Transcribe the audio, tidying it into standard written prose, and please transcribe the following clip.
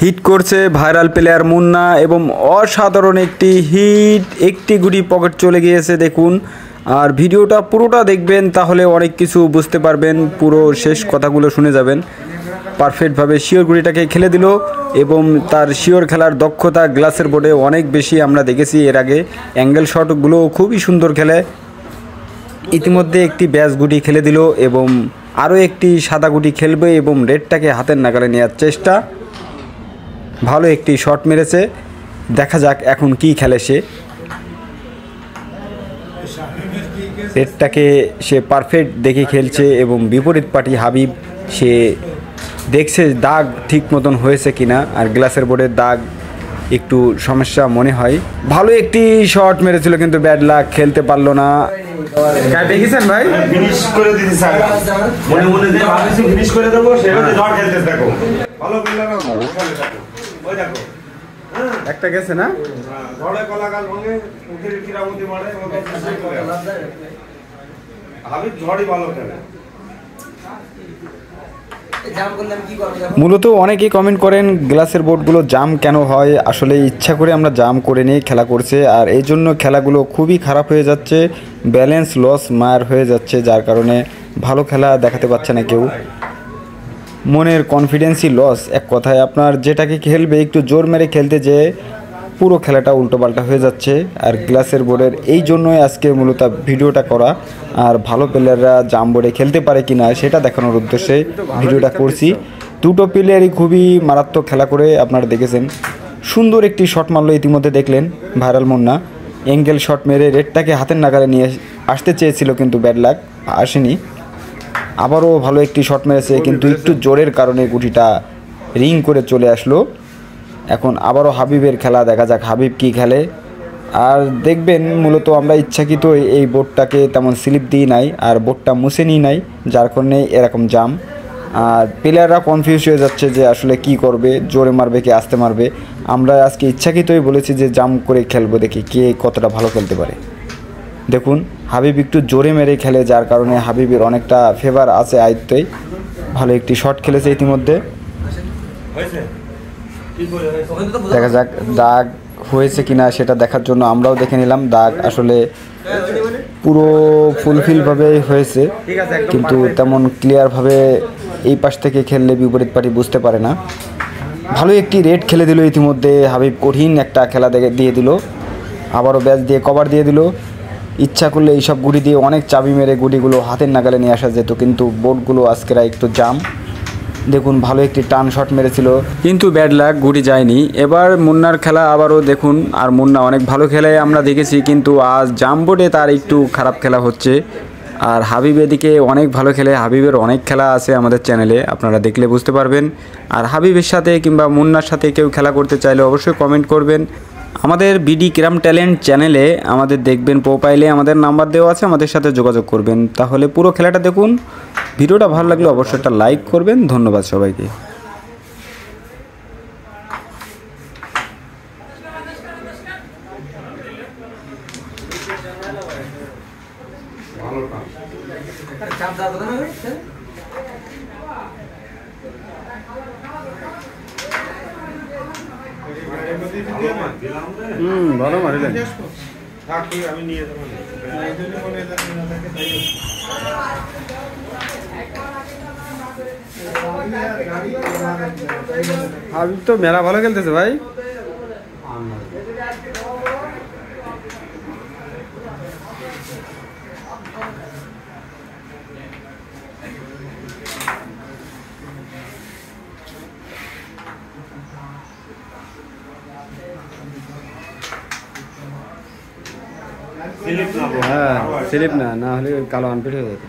Hit করছে viral player Munna এবং অসাধারণ একটি গুটি পকেট চলে গিয়েছে দেখুন। আর ভিডিওটা পুরোটা দেখবেন তাহলে অনেক কিছু বুঝতে পারবেন, পুরো শেষ কথাগুলো শুনে যাবেন। পারফেক্টভাবে শিওর গুটিটাকে খেলে দিল এবং তার শিওর খেলার দক্ষতা গ্লাসের বোর্ডে অনেক বেশি আমরা দেখেছি এর আগে। অ্যাঙ্গেল শটগুলো খুবই সুন্দর খেলে। ইতিমধ্যে একটি ব্যাস গুটি খেলে দিল এবং আরও একটি সাদা গুটি খেলবে এবং রেডটাকে হাতের নাগালে নেওয়ার চেষ্টা। ভালো একটি শট মেরেছে, দেখা যাক এখন কি খেলে সে। রেডটাকে সে পারফেক্ট দেখে খেলছে এবং বিপরীত পার্টি হাবিব সে দেখছে দাগ ঠিক মতন হয়েছে কিনা। আর গ্লাসের বোর্ডের দাগ একটু সমস্যা মনে হয়। ভালো একটি শট মেরেছিল কিন্তু ব্যাড লাক, খেলতে পারলো না। দেখেছেন ভাই ফিনিশ করে দিতে স্যার, মনে মনে যে ভাবছি ফিনিশ করে দেবো সেটাতে ঝড় খেলতে থাকো। ভালো প্লেয়ার না ওখানে থাকো, ওই দেখো একটা গেছে না, ঝড়ে কলাগাল ভাঙে উঠের কিরামতি মারে। হাবিব ঝড়ই ভালো খেলে। মূলত অনেকেই কমেন্ট করেন গ্লাসের বোর্ডগুলো জাম কেন হয়। আসলে ইচ্ছা করে আমরা জাম করে নিয়ে খেলা করছে, আর এই জন্য খেলাগুলো খুবই খারাপ হয়ে যাচ্ছে, ব্যালেন্স লস মার হয়ে যাচ্ছে, যার কারণে ভালো খেলা দেখাতে পারছে না কেউ। মনের কনফিডেন্সই লস এক কথায়। আপনার যেটাকে খেলবে একটু জোর মেরে খেলতে যেয়ে পুরো খেলাটা উল্টোপাল্টা হয়ে যাচ্ছে। আর গ্লাসের বোর্ডের এই জন্যই আজকে মূলত ভিডিওটা করা। আর ভালো প্লেয়াররা জাম বোর্ডে খেলতে পারে কিনা সেটা দেখানোর উদ্দেশ্যে ভিডিওটা করছি। দুটো প্লেয়ারই খুবই মারাত্মক খেলা করে আপনারা দেখেছেন। সুন্দর একটি শট মারলো ইতিমধ্যে দেখলেন ভাইরাল মুন্না, অ্যাঙ্গেল শট মেরে রেডটাকে হাতের নাগালে নিয়ে আসতে চেয়েছিল কিন্তু ব্যাড লাক আসেনি। আবারও ভালো একটি শট মেরেছে কিন্তু একটু জোরের কারণে গুটিটা রিং করে চলে আসলো। এখন আবারও হাবিবের খেলা, দেখা যাক হাবিব কি খেলে। আর দেখবেন মূলত আমরা ইচ্ছাকৃত এই বোর্ডটাকে তেমন স্লিপ দিই নাই আর বোর্ডটা মুছে নিই নাই, যার কারণে এরকম জাম। আর প্লেয়াররা কনফিউজ হয়ে যাচ্ছে যে আসলে কি করবে, জোরে মারবে কি আস্তে মারবে। আমরা আজকে ইচ্ছাকৃতই বলেছি যে জাম করে খেলবো, দেখি কে কতটা ভালো খেলতে পারে। দেখুন হাবিব একটু জোরে মেরে খেলে, যার কারণে হাবিবের অনেকটা ফেভার আছে আয়ত্তে। ভালো একটি শট খেলেছে ইতিমধ্যে, দেখা যাক দাগ হয়েছে কিনা সেটা দেখার জন্য আমরাও দেখে নিলাম। দাগ আসলে পুরো ফুলফিলভাবে হয়েছে কিন্তু তেমন ক্লিয়ারভাবে এই পাশ থেকে খেললে বিপরীত পার্টি বুঝতে পারে না। ভালো একটি রেড খেলে দিল ইতিমধ্যে হাবিব, কঠিন একটা খেলা দিয়ে দিল। আবারও ব্যাচ দিয়ে কভার দিয়ে দিল। ইচ্ছা করলে এইসব গুটি দিয়ে অনেক চাবি মেরে গুটিগুলো হাতের নাগালে নিয়ে আসা যেত, কিন্তু বোর্ডগুলো আজকেরা একটু জাম। দেখুন ভালো একটি টান শট মেরেছিল কিন্তু ব্যাড লাক, গুটি যায়নি। এবার মুন্নার খেলা আবারও দেখুন। আর মুন্না অনেক ভালো খেলে আমরা দেখেছি, কিন্তু আজ জাম বোর্ডে তার একটু খারাপ খেলা হচ্ছে। আর হাবিব এদিকে অনেক ভালো খেলে, হাবিবের অনেক খেলা আছে আমাদের চ্যানেলে, আপনারা দেখলে বুঝতে পারবেন। আর হাবিবের সাথে কিংবা মুন্নার সাথে কেউ খেলা করতে চাইলে অবশ্যই কমেন্ট করবেন। আমাদের বিডি ক্রাম ট্যালেন্ট চ্যানেলে আমাদের দেখবেন প্রোফাইলে আমাদের নাম্বার দেওয়া আছে, আমাদের সাথে যোগাযোগ করবেন, তাহলে পুরো খেলাটা দেখুন। ভিডিওটা ভালো লাগলে অবশ্যই একটা লাইক করবেন। ধন্যবাদ সবাইকে। ভালো মারিলেন, আমি নিয়ে যাবো। হাবিব তো মেলা ভালো খেলতেছে ভাই। হ্যাঁ স্লিপ না হলে কালো আনপিট হয়ে যেত।